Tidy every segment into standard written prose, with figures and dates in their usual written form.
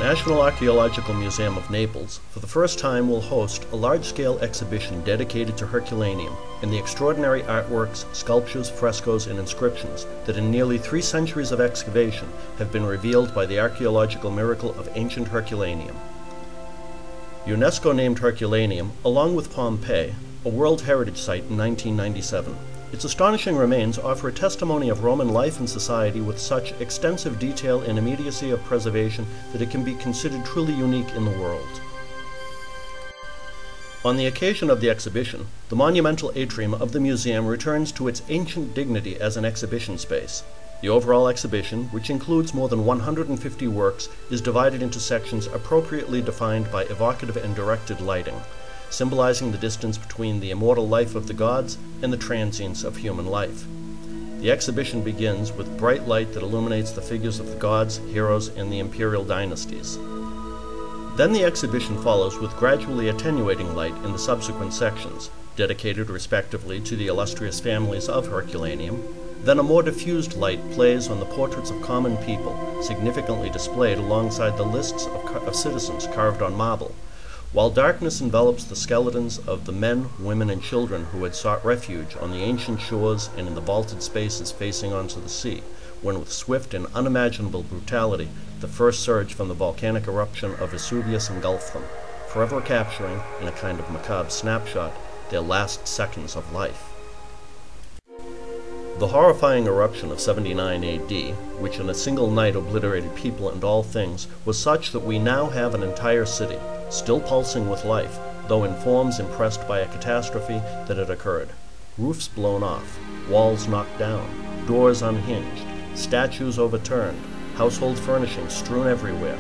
National Archaeological Museum of Naples, for the first time, will host a large-scale exhibition dedicated to Herculaneum and the extraordinary artworks, sculptures, frescoes, and inscriptions that in nearly 3 centuries of excavation have been revealed by the archaeological miracle of ancient Herculaneum. UNESCO named Herculaneum, along with Pompeii, a World Heritage Site in 1997. Its astonishing remains offer a testimony of Roman life and society with such extensive detail and immediacy of preservation that it can be considered truly unique in the world. On the occasion of the exhibition, the monumental atrium of the museum returns to its ancient dignity as an exhibition space. The overall exhibition, which includes more than 150 works, is divided into sections appropriately defined by evocative and directed lighting, symbolizing the distance between the immortal life of the gods and the transience of human life. The exhibition begins with bright light that illuminates the figures of the gods, heroes, and the imperial dynasties. Then the exhibition follows with gradually attenuating light in the subsequent sections, dedicated respectively to the illustrious families of Herculaneum. Then a more diffused light plays on the portraits of common people, significantly displayed alongside the lists of citizens carved on marble, while darkness envelops the skeletons of the men, women, and children who had sought refuge on the ancient shores and in the vaulted spaces facing onto the sea, when with swift and unimaginable brutality the first surge from the volcanic eruption of Vesuvius engulfed them, forever capturing, in a kind of macabre snapshot, their last seconds of life. The horrifying eruption of 79 AD, which in a single night obliterated people and all things, was such that we now have an entire city, still pulsing with life, though in forms impressed by a catastrophe that had occurred. Roofs blown off, walls knocked down, doors unhinged, statues overturned, household furnishings strewn everywhere.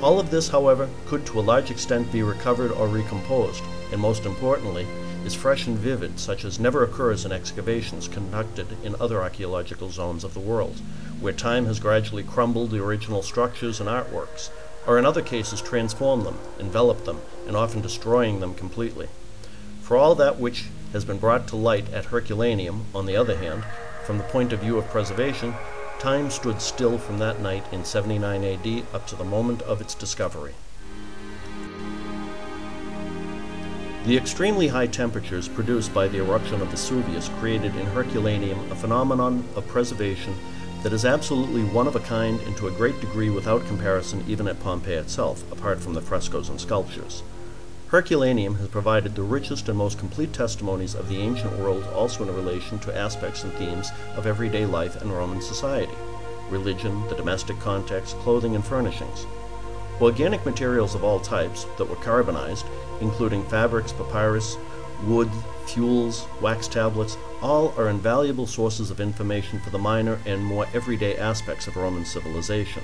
All of this, however, could to a large extent be recovered or recomposed, and most importantly, is fresh and vivid, such as never occurs in excavations conducted in other archaeological zones of the world, where time has gradually crumbled the original structures and artworks, or in other cases transformed them, enveloped them, and often destroying them completely. For all that which has been brought to light at Herculaneum, on the other hand, from the point of view of preservation, time stood still from that night in 79 AD up to the moment of its discovery. The extremely high temperatures produced by the eruption of Vesuvius created in Herculaneum a phenomenon of preservation that is absolutely one of a kind and to a great degree without comparison even at Pompeii itself, apart from the frescoes and sculptures. Herculaneum has provided the richest and most complete testimonies of the ancient world also in relation to aspects and themes of everyday life and Roman society, religion, the domestic context, clothing and furnishings. Organic materials of all types that were carbonized, including fabrics, papyrus, wood, fuels, wax tablets, all are invaluable sources of information for the minor and more everyday aspects of Roman civilization.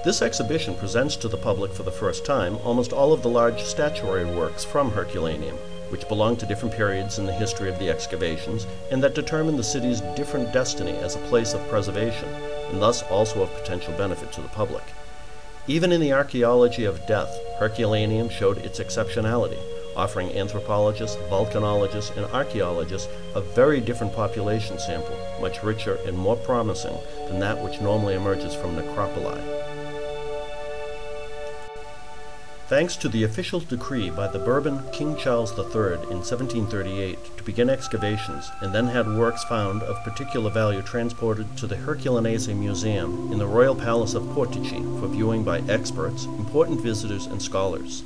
This exhibition presents to the public for the first time almost all of the large statuary works from Herculaneum, which belong to different periods in the history of the excavations and that determine the city's different destiny as a place of preservation, and thus also of potential benefit to the public. Even in the archaeology of death, Herculaneum showed its exceptionality, offering anthropologists, volcanologists, and archaeologists a very different population sample, much richer and more promising than that which normally emerges from necropoli. Thanks to the official decree by the Bourbon King Charles III in 1738 to begin excavations and then had works found of particular value transported to the Herculaneum Museum in the Royal Palace of Portici for viewing by experts, important visitors, and scholars.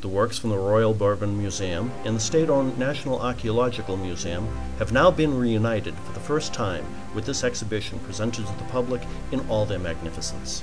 The works from the Royal Bourbon Museum and the state-owned National Archaeological Museum have now been reunited for the first time with this exhibition presented to the public in all their magnificence.